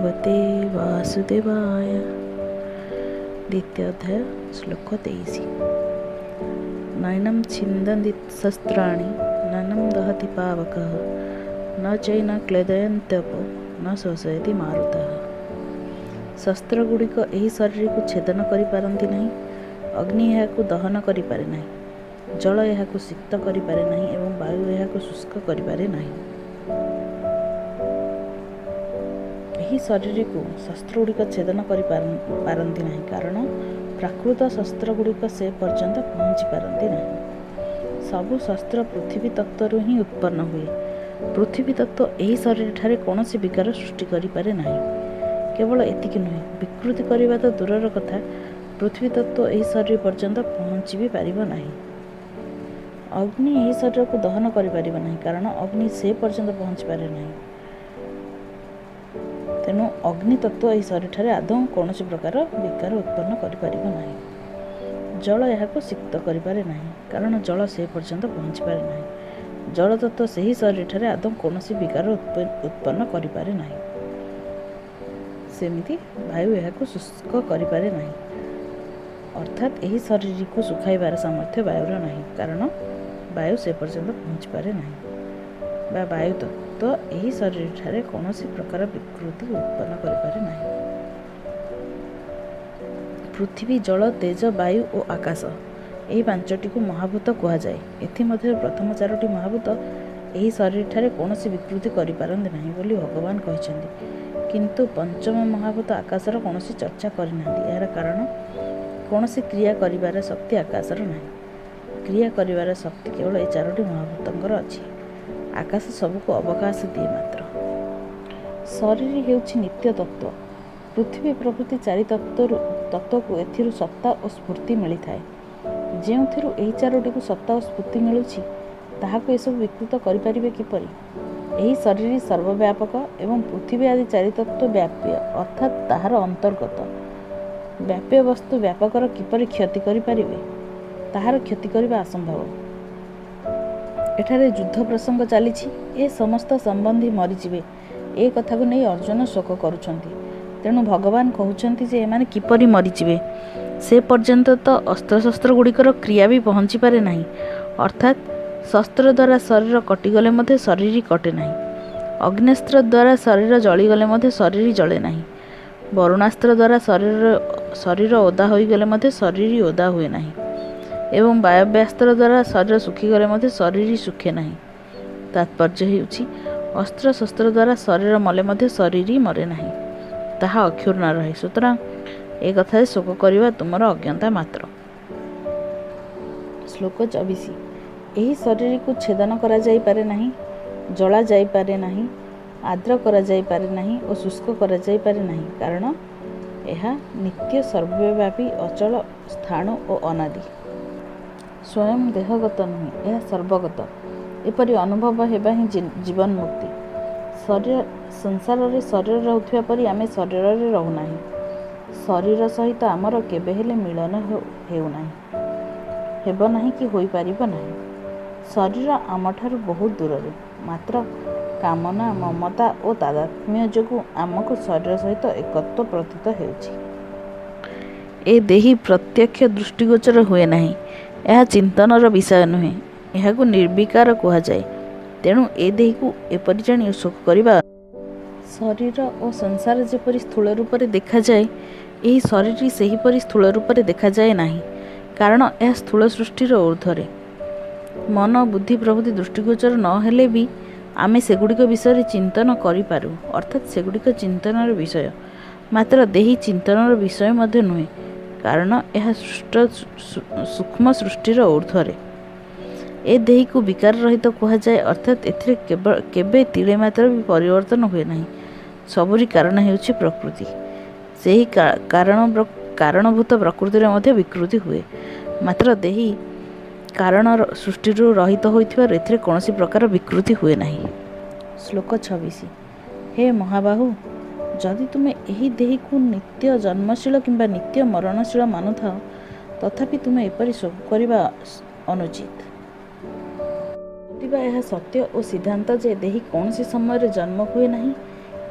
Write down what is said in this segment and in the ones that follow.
भगवते वासुदेवाय। द्वितीय अध्याय श्लोक 23। नैनं छिन्दन्ति शस्त्राणि नैनं दहति पावकः न चैन क्लेदयन्त्यपो न शोषयति मारुतः। शस्त्र गुड़िक एही शरीर को छेदन करिपारन्ति नहीं, अग्नि एहाकु दहन करिपारे नहीं, जल एहाकु सिक्त करिपारे नहीं एवं वायु एहाकु शुष्क करिपारे नहीं। ଏହି ଶରୀରକୁ ଶସ୍ତ୍ର ଗୁଡ଼ିକ ଛେଦନ କରିପାରନ୍ତି ନାହିଁ, କାରଣ ପ୍ରାକୃତ ଶସ୍ତ୍ର ଗୁଡ଼ିକ ସେ ପର୍ଯ୍ୟନ୍ତ ପହଞ୍ଚି ପାରନ୍ତି ନାହିଁ। ସବୁ ଶସ୍ତ୍ର ପୃଥିବୀ ତତ୍ତ୍ୱରୁ ହିଁ ଉତ୍ପନ୍ନ ହୁଏ। ପୃଥିବୀ ତତ୍ତ୍ୱ ଏହି ଶରୀରଠାରେ କୌଣସି ବିକାର ସୃଷ୍ଟି କରିପାରେ ନାହିଁ। କେବଳ ଏତିକି ନୁହେଁ, ବିକୃତି କରିବା ତ ଦୂରର କଥା, ପୃଥିବୀ ତତ୍ତ୍ୱ ଏହି ଶରୀର ପର୍ଯ୍ୟନ୍ତ ପହଞ୍ଚି ବି ପାରିବ ନାହିଁ। ଅଗ୍ନି ଏହି ଶରୀରକୁ ଦହନ କରିପାରିବ ନାହିଁ, କାରଣ ଅଗ୍ନି ସେ ପର୍ଯ୍ୟନ୍ତ ପହଞ୍ଚି ପାରେ ନାହିଁ। ତେଣୁ ଅଗ୍ନି ତତ୍ତ୍ୱ ଏହି ଶରୀରଠାରେ ଆଦୌ କୌଣସି ପ୍ରକାର ବିକାର ଉତ୍ପନ୍ନ କରିପାରିବ ନାହିଁ। ଜଳ ଏହାକୁ ସିକ୍ତ କରିପାରେ ନାହିଁ, କାରଣ ଜଳ ସେ ପର୍ଯ୍ୟନ୍ତ ପହଞ୍ଚିପାରେ ନାହିଁ। ଜଳ ତତ୍ତ୍ୱ ସେହି ଶରୀରଠାରେ ଆଦୌ କୌଣସି ବିକାର ଉତ୍ପନ୍ନ କରିପାରେ ନାହିଁ। ସେମିତି ବାୟୁ ଏହାକୁ ଶୁଷ୍କ କରିପାରେ ନାହିଁ, ଅର୍ଥାତ୍ ଏହି ଶରୀରକୁ ଶୁଖାଇବାର ସାମର୍ଥ୍ୟ ବାୟୁର ନାହିଁ, କାରଣ ବାୟୁ ସେ ପର୍ଯ୍ୟନ୍ତ ପହଞ୍ଚିପାରେ ନାହିଁ। ବା ବାୟୁ ତତ୍ତ୍ୱ ଏହି ଶରୀରଠାରେ କୌଣସି ପ୍ରକାର ବିକୃତି ଉତ୍ପନ୍ନ କରିପାରେ ନାହିଁ। ପୃଥିବୀ, ଜଳ, ତେଜ, ବାୟୁ ଓ ଆକାଶ ଏହି ପାଞ୍ଚଟିକୁ ମହାଭୂତ କୁହାଯାଏ। ଏଥିମଧ୍ୟରୁ ପ୍ରଥମ ଚାରୋଟି ମହାଭୂତ ଏହି ଶରୀରଠାରେ କୌଣସି ବିକୃତି କରିପାରନ୍ତି ନାହିଁ ବୋଲି ଭଗବାନ କହିଛନ୍ତି, କିନ୍ତୁ ପଞ୍ଚମ ମହାଭୂତ ଆକାଶର କୌଣସି ଚର୍ଚ୍ଚା କରିନାହାନ୍ତି। ଏହାର କାରଣ କୌଣସି କ୍ରିୟା କରିବାର ଶକ୍ତି ଆକାଶର ନାହିଁ। କ୍ରିୟା କରିବାର ଶକ୍ତି କେବଳ ଏହି ଚାରୋଟି ମହାଭୂତଙ୍କର ଅଛି। ଆକାଶ ସବୁକୁ ଅବକାଶ ଦିଏ ମାତ୍ର। ଶରୀର ହେଉଛି ନିତ୍ୟ ତତ୍ତ୍ୱ। ପୃଥିବୀ ପ୍ରଭୃତି ଚାରି ତତ୍ତ୍ୱକୁ ଏଥିରୁ ସତ୍ତା ଓ ସ୍ଫୂର୍ତ୍ତି ମିଳିଥାଏ। ଯେଉଁଥିରୁ ଏହି ଚାରୋଟିକୁ ସତ୍ତା ଓ ସ୍ଫୂର୍ତ୍ତି ମିଳୁଛି, ତାହାକୁ ଏସବୁ ବିକୃତ କରିପାରିବେ କିପରି? ଏହି ଶରୀର ସର୍ବବ୍ୟାପକ ଏବଂ ପୃଥିବୀ ଆଦି ଚାରି ତତ୍ତ୍ୱ ବ୍ୟାପ୍ୟ, ଅର୍ଥାତ୍ ତାହାର ଅନ୍ତର୍ଗତ। ବ୍ୟାପ୍ୟ ବସ୍ତୁ ବ୍ୟାପକର କିପରି କ୍ଷତି କରିପାରିବେ? ତାହାର କ୍ଷତି କରିବା ଅସମ୍ଭବ। ଏଠାରେ ଯୁଦ୍ଧ ପ୍ରସଙ୍ଗ ଚାଲିଛି। ଏ ସମସ୍ତ ସମ୍ବନ୍ଧୀ ମରିଯିବେ, ଏ କଥାକୁ ନେଇ ଅର୍ଜୁନ ଶୋକ କରୁଛନ୍ତି। ତେଣୁ ଭଗବାନ କହୁଛନ୍ତି ଯେ ଏମାନେ କିପରି ମରିଯିବେ? ସେ ପର୍ଯ୍ୟନ୍ତ ତ ଅସ୍ତ୍ରଶସ୍ତ୍ର ଗୁଡ଼ିକର କ୍ରିୟା ବି ପହଞ୍ଚିପାରେ ନାହିଁ, ଅର୍ଥାତ୍ ଶସ୍ତ୍ର ଦ୍ୱାରା ଶରୀର କଟିଗଲେ ମଧ୍ୟ ଶରୀର କଟେ ନାହିଁ। ଅଗ୍ନ୍ୟାସ୍ତ୍ର ଦ୍ୱାରା ଶରୀର ଜଳିଗଲେ ମଧ୍ୟ ଶରୀର ଜଳେ ନାହିଁ। ବରୁଣାସ୍ତ୍ର ଦ୍ୱାରା ଶରୀର ଓଦା ହୋଇଗଲେ ମଧ୍ୟ ଶରୀର ଓଦା ହୁଏ ନାହିଁ। ଏବଂ ବାୟବ୍ୟାସ୍ତ୍ର ଦ୍ୱାରା ଶରୀର ଶୁଖିଗଲେ ମଧ୍ୟ ଶରୀର ଶୁଖେ ନାହିଁ। ତାତ୍ପର୍ଯ୍ୟ ହେଉଛି, ଅସ୍ତ୍ରଶସ୍ତ୍ର ଦ୍ୱାରା ଶରୀର ମଲେ ମଧ୍ୟ ଶରୀର ମରେ ନାହିଁ, ତାହା ଅକ୍ଷୁର୍ଣ୍ଣ ରହେ। ସୁତରାଂ ଏ କଥାରେ ଶୋକ କରିବା ତୁମର ଅଜ୍ଞତା ମାତ୍ର। ଶ୍ଲୋକ 24। ଏହି ଶରୀରକୁ ଛେଦନ କରାଯାଇପାରେ ନାହିଁ, ଜଳା ଯାଇପାରେ ନାହିଁ, ଆର୍ଦ୍ର କରାଯାଇପାରେ ନାହିଁ ଓ ଶୁଷ୍କ କରାଯାଇପାରେ ନାହିଁ, କାରଣ ଏହା ନିତ୍ୟ, ସର୍ବବ୍ୟାପୀ, ଅଚଳ, ସ୍ଥାଣୁ ଓ ଅନାଦି। ସ୍ୱୟଂ ଦେହଗତ ନୁହେଁ, ଏହା ସର୍ବଗତ। ଏପରି ଅନୁଭବ ହେବା ହିଁ ଜୀବନ ମୁକ୍ତି। ସଂସାରରେ ଶରୀର ରହୁଥିବା ପରି ଆମେ ଶରୀରରେ ରହୁନାହିଁ। ଶରୀର ସହିତ ଆମର କେବେ ହେଲେ ମିଳନ ହେଉନାହିଁ, ହେବ ନାହିଁ କି ହୋଇପାରିବ ନାହିଁ। ଶରୀର ଆମଠାରୁ ବହୁତ ଦୂରରେ, ମାତ୍ର କାମନା, ମମତା ଓ ତାଦାତ୍ମ୍ୟ ଯୋଗୁଁ ଆମକୁ ଶରୀର ସହିତ ଏକତ୍ୱ ପ୍ରତୀତ ହେଉଛି। ଏ ଦେହି ପ୍ରତ୍ୟକ୍ଷ ଦୃଷ୍ଟିଗୋଚର ହୁଏ ନାହିଁ। ଏହା ଚିନ୍ତନର ବିଷୟ ନୁହେଁ, ଏହାକୁ ନିର୍ବିକାର କୁହାଯାଏ। ତେଣୁ ଏ ଦେହିକୁ ଏପରି ଜାଣି ଶୋକ କରିବା। ଶରୀର ଓ ସଂସାର ଯେପରି ସ୍ଥୂଳ ରୂପରେ ଦେଖାଯାଏ, ଏହି ଶରୀର ସେହିପରି ସ୍ଥୂଳ ରୂପରେ ଦେଖାଯାଏ ନାହିଁ, କାରଣ ଏହା ସ୍ଥୂଳ ସୃଷ୍ଟିର ଊର୍ଦ୍ଧ୍ୱରେ। ମନ, ବୁଦ୍ଧି ପ୍ରଭୃତି ଦୃଷ୍ଟିଗୋଚର ନ ହେଲେ ବି ଆମେ ସେଗୁଡ଼ିକ ବିଷୟରେ ଚିନ୍ତନ କରିପାରୁ, ଅର୍ଥାତ୍ ସେଗୁଡ଼ିକ ଚିନ୍ତନର ବିଷୟ। ମାତ୍ର ଦେହି ଚିନ୍ତନର ବିଷୟ ମଧ୍ୟ ନୁହେଁ, କାରଣ ଏହା ସୂକ୍ଷ୍ମ ସୃଷ୍ଟିର ଊର୍ଦ୍ଧ୍ୱରେ। ଏ ଦେହିକୁ ବିକାର ରହିତ କୁହାଯାଏ, ଅର୍ଥାତ୍ ଏଥିରେ କେବେ ତିଳେ ମାତ୍ର ବି ପରିବର୍ତ୍ତନ ହୁଏ ନାହିଁ। ସବୁରି କାରଣ ହେଉଛି ପ୍ରକୃତି। ସେହି କାରଣଭୂତ ପ୍ରକୃତିରେ ମଧ୍ୟ ବିକୃତି ହୁଏ, ମାତ୍ର ଦେହି କାରଣ ସୃଷ୍ଟିରୁ ରହିତ ହୋଇଥିବାରୁ ଏଥିରେ କୌଣସି ପ୍ରକାର ବିକୃତି ହୁଏ ନାହିଁ। ଶ୍ଲୋକ 26। ହେ ମହାବାହୁ, ଯଦି ତୁମେ ଏହି ଦେହିକୁ ନିତ୍ୟ ଜନ୍ମଶୀଳ କିମ୍ବା ନିତ୍ୟ ମରଣଶୀଳ ମାନୁଥାଅ, ତଥାପି ତୁମେ ଏପରି ଶୋକ କରିବା ଅନୁଚିତ। ଯଦିବା ଏହା ସତ୍ୟ ଓ ସିଦ୍ଧାନ୍ତ ଯେ ଦେହି କୌଣସି ସମୟରେ ଜନ୍ମ ହୁଏ ନାହିଁ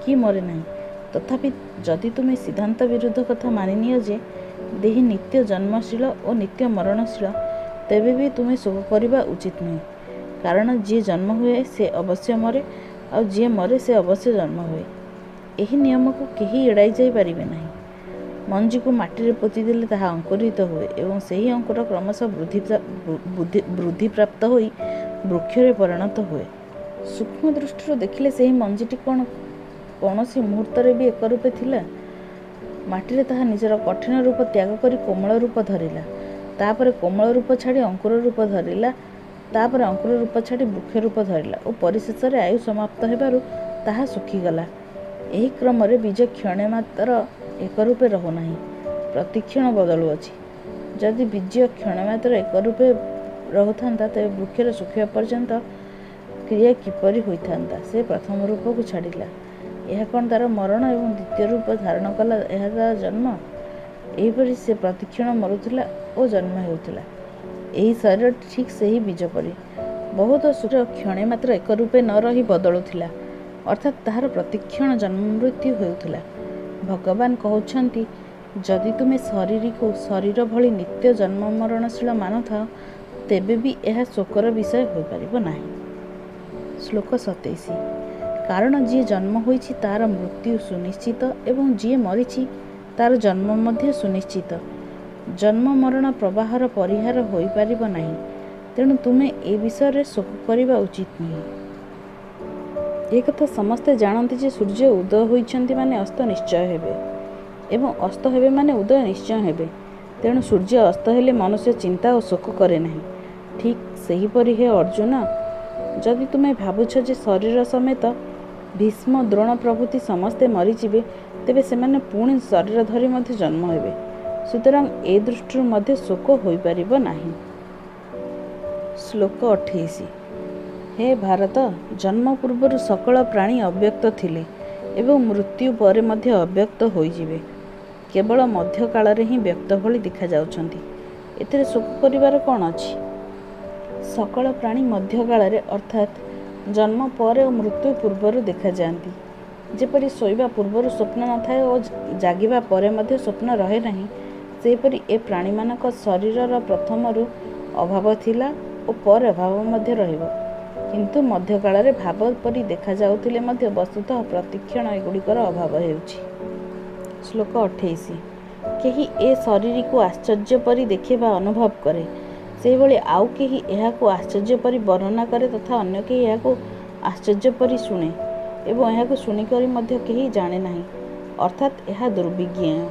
କି ମରେ ନାହିଁ, ତଥାପି ଯଦି ତୁମେ ସିଦ୍ଧାନ୍ତ ବିରୁଦ୍ଧ କଥା ମାନିନିଅ ଯେ ଦେହୀ ନିତ୍ୟ ଜନ୍ମଶୀଳ ଓ ନିତ୍ୟ ମରଣଶୀଳ, ତେବେ ବି ତୁମେ ଶୋକ କରିବା ଉଚିତ ନୁହେଁ। କାରଣ ଯିଏ ଜନ୍ମ ହୁଏ ସେ ଅବଶ୍ୟ ମରେ, ଆଉ ଯିଏ ମରେ ସେ ଅବଶ୍ୟ ଜନ୍ମ ହୁଏ। ଏହି ନିୟମକୁ କେହି ଏଡ଼ାଇ ଯାଇ ପାରିବେ ନାହିଁ। ମଞ୍ଜିକୁ ମାଟିରେ ପୋତିଦେଲେ ତାହା ଅଙ୍କୁରିତ ହୁଏ ଏବଂ ସେହି ଅଙ୍କୁର କ୍ରମଶଃ ବୃଦ୍ଧିପ୍ରାପ୍ତ ହୋଇ ବୃକ୍ଷରେ ପରିଣତ ହୁଏ। ସୂକ୍ଷ୍ମ ଦୃଷ୍ଟିରୁ ଦେଖିଲେ ସେହି ମଞ୍ଜିଟି କ'ଣ କୌଣସି ମୁହୂର୍ତ୍ତରେ ବି ଏକରୂପେ ଥିଲା? ମାଟିରେ ତାହା ନିଜର କଠିନ ରୂପ ତ୍ୟାଗ କରି କୋମଳ ରୂପ ଧରିଲା, ତାପରେ କୋମଳ ରୂପ ଛାଡ଼ି ଅଙ୍କୁର ରୂପ ଧରିଲା, ତାପରେ ଅଙ୍କୁର ରୂପ ଛାଡ଼ି ବୃକ୍ଷ ରୂପ ଧରିଲା ଓ ପରିଶେଷରେ ଆୟୁ ସମାପ୍ତ ହେବାରୁ ତାହା ଶୁଖିଗଲା। ଏହି କ୍ରମରେ ବୀଜ କ୍ଷଣେ ମାତ୍ର ଏକରୂପେ ରହୁନାହିଁ, ପ୍ରତିକ୍ଷଣ ବଦଳୁଅଛି। ଯଦି ବୀଜ କ୍ଷଣେ ମାତ୍ର ଏକରୂପେ ରହୁଥାନ୍ତା, ତେବେ ବୃକ୍ଷର ଶୁଖିବା ପର୍ଯ୍ୟନ୍ତ କ୍ରିୟା କିପରି ହୋଇଥାନ୍ତା? ସେ ପ୍ରଥମ ରୂପକୁ ଛାଡ଼ିଲା, ଏହା କ'ଣ ତା'ର ମରଣ ଏବଂ ଦ୍ୱିତୀୟ ରୂପ ଧାରଣ କଲା, ଏହା ତା'ର ଜନ୍ମ। ଏହିପରି ସେ ପ୍ରତିକ୍ଷଣ ମରୁଥିଲା ଓ ଜନ୍ମ ହେଉଥିଲା। ଏହି ଶରୀରଟି ଠିକ୍ ସେହି ବୀଜ ପରି ବହୁତ ଶୁକ୍ର କ୍ଷଣେ ମାତ୍ର ଏକରୂପେ ନ ରହି ବଦଳୁଥିଲା, ଅର୍ଥାତ୍ ତାହାର ପ୍ରତିକ୍ଷଣ ଜନ୍ମ ମୃତ୍ୟୁ ହେଉଥିଲା। ଭଗବାନ କହୁଛନ୍ତି, ଯଦି ତୁମେ ଶରୀରକୁ ଶରୀର ଭଳି ନିତ୍ୟ ଜନ୍ମ ମରଣଶୀଳ ମାନୁଥାଅ, ତେବେ ବି ଏହା ଶୋକର ବିଷୟ ହୋଇପାରିବ ନାହିଁ। ଶ୍ଲୋକ 27। କାରଣ ଯିଏ ଜନ୍ମ ହୋଇଛି ତା'ର ମୃତ୍ୟୁ ସୁନିଶ୍ଚିତ ଏବଂ ଯିଏ ମରିଛି ତା'ର ଜନ୍ମ ମଧ୍ୟ ସୁନିଶ୍ଚିତ। ଜନ୍ମ ମରଣ ପ୍ରବାହର ପରିହାର ହୋଇପାରିବ ନାହିଁ, ତେଣୁ ତୁମେ ଏ ବିଷୟରେ ଶୋକ କରିବା ଉଚିତ ନୁହେଁ। ଏ କଥା ସମସ୍ତେ ଜାଣନ୍ତି ଯେ ସୂର୍ଯ୍ୟ ଉଦୟ ହୋଇଛନ୍ତି ମାନେ ଅସ୍ତ ନିଶ୍ଚୟ ହେବେ ଏବଂ ଅସ୍ତ ହେବେ ମାନେ ଉଦୟ ନିଶ୍ଚୟ ହେବେ। ତେଣୁ ସୂର୍ଯ୍ୟ ଅସ୍ତ ହେଲେ ମନୁଷ୍ୟ ଚିନ୍ତା ଓ ଶୋକ କରେ ନାହିଁ। ଠିକ୍ ସେହିପରି ହେ ଅର୍ଜୁନ, ଯଦି ତୁମେ ଭାବୁଛ ଯେ ଶରୀର ସମେତ ଭୀଷ୍ମ, ଦ୍ରୋଣ ପ୍ରଭୃତି ସମସ୍ତେ ମରିଯିବେ, ତେବେ ସେମାନେ ପୁଣି ଶରୀର ଧରି ମଧ୍ୟ ଜନ୍ମ ହେବେ। ସୁତରାଂ ଏ ଦୃଷ୍ଟିରୁ ମଧ୍ୟ ଶୋକ ହୋଇପାରିବ ନାହିଁ। ଶ୍ଲୋକ 28। ହେ ଭାରତ, ଜନ୍ମ ପୂର୍ବରୁ ସକଳ ପ୍ରାଣୀ ଅବ୍ୟକ୍ତ ଥିଲେ ଏବଂ ମୃତ୍ୟୁ ପରେ ମଧ୍ୟ ଅବ୍ୟକ୍ତ ହୋଇଯିବେ। କେବଳ ମଧ୍ୟକାଳରେ ହିଁ ବ୍ୟକ୍ତ ଭଳି ଦେଖାଯାଉଛନ୍ତି। ଏଥିରେ ଶୋକ କରିବାର କ'ଣ ଅଛି? ସକଳ ପ୍ରାଣୀ ମଧ୍ୟକାଳରେ ଅର୍ଥାତ୍ ଜନ୍ମ ପରେ ଓ ମୃତ୍ୟୁ ପୂର୍ବରୁ ଦେଖାଯାଆନ୍ତି। ଯେପରି ଶୋଇବା ପୂର୍ବରୁ ସ୍ୱପ୍ନ ନଥାଏ ଓ ଜାଗିବା ପରେ ମଧ୍ୟ ସ୍ୱପ୍ନ ରହେ ନାହିଁ, ସେହିପରି ଏ ପ୍ରାଣୀମାନଙ୍କ ଶରୀରର ପ୍ରଥମରୁ ଅଭାବ ଥିଲା ଓ ପରେ ଅଭାବ ମଧ୍ୟ ରହିବ, କିନ୍ତୁ ମଧ୍ୟକାଳରେ ଭାବ ପରି ଦେଖାଯାଉଥିଲେ ମଧ୍ୟ ବସ୍ତୁତଃ ପ୍ରତିକ୍ଷଣ ଏଗୁଡ଼ିକର ଅଭାବ ହେଉଛି। ଶ୍ଲୋକ 28। କେହି ଏ ଶରୀରକୁ ଆଶ୍ଚର୍ଯ୍ୟ ପରି ଦେଖେ ବା ଅନୁଭବ କରେ, ସେହିଭଳି ଆଉ କେହି ଏହାକୁ ଆଶ୍ଚର୍ଯ୍ୟ ପରି ବର୍ଣ୍ଣନା କରେ ତଥା ଅନ୍ୟ କେହି ଏହାକୁ ଆଶ୍ଚର୍ଯ୍ୟ ପରି ଶୁଣେ ଏବଂ ଏହାକୁ ଶୁଣିକରି ମଧ୍ୟ କେହି ଜାଣେ ନାହିଁ, ଅର୍ଥାତ୍ ଏହା ଦୁର୍ବିଜ୍ଞେୟ।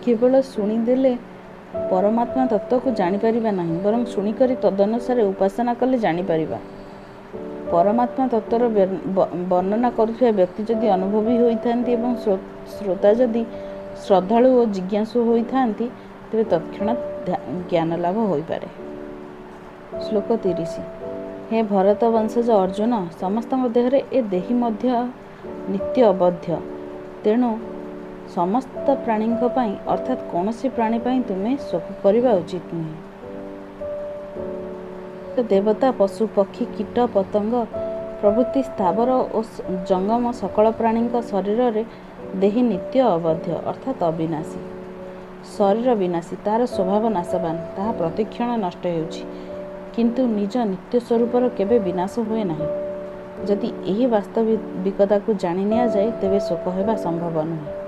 କେବଳ ଶୁଣିଦେଲେ ପରମାତ୍ମା ତତ୍ତ୍ୱକୁ ଜାଣିପାରିବା ନାହିଁ, ବରଂ ଶୁଣିକରି ତଦନୁସାରେ ଉପାସନା କଲେ ଜାଣିପାରିବା। ପରମାତ୍ମା ତତ୍ତ୍ୱର ବର୍ଣ୍ଣନା କରୁଥିବା ବ୍ୟକ୍ତି ଯଦି ଅନୁଭବୀ ହୋଇଥାନ୍ତି ଏବଂ ଶ୍ରୋତା ଯଦି ଶ୍ରଦ୍ଧାଳୁ ଓ ଜିଜ୍ଞାସୁ ହୋଇଥାନ୍ତି, ତେବେ ତତ୍କ୍ଷଣାତ୍ ଜ୍ଞାନ ଲାଭ ହୋଇପାରେ। ଶ୍ଲୋକ 30। ହେ ଭରତ ବଂଶଜ ଅର୍ଜୁନ, ସମସ୍ତଙ୍କ ଦେହରେ ଏ ଦେହୀ ମଧ୍ୟ ନିତ୍ୟ ଅବଧ୍ୟ। ତେଣୁ ସମସ୍ତ ପ୍ରାଣୀଙ୍କ ପାଇଁ ଅର୍ଥାତ୍ କୌଣସି ପ୍ରାଣୀ ପାଇଁ ତୁମେ ଶୋକ କରିବା ଉଚିତ ନୁହେଁ। ଦେବତା, ପଶୁ, ପକ୍ଷୀ, କୀଟ, ପତଙ୍ଗ ପ୍ରଭୃତି ସ୍ଥାବର ଓ ଜଙ୍ଗମ ସକଳ ପ୍ରାଣୀଙ୍କ ଶରୀରରେ ଦେହୀ ନିତ୍ୟ ଅବଧ୍ୟ ଅର୍ଥାତ୍ ଅବିନାଶୀ। ଶରୀର ବିନାଶୀ, ତାହାର ସ୍ୱଭାବ ନାଶବାନ, ତାହା ପ୍ରତିକ୍ଷଣ ନଷ୍ଟ ହେଉଛି, କିନ୍ତୁ ନିଜ ନିତ୍ୟ ସ୍ୱରୂପର କେବେ ବିନାଶ ହୁଏ ନାହିଁ। ଯଦି ଏହି ବାସ୍ତବିକତାକୁ ଜାଣି ନିଆଯାଏ, ତେବେ ଶୋକ ହେବା ସମ୍ଭବ ନୁହେଁ।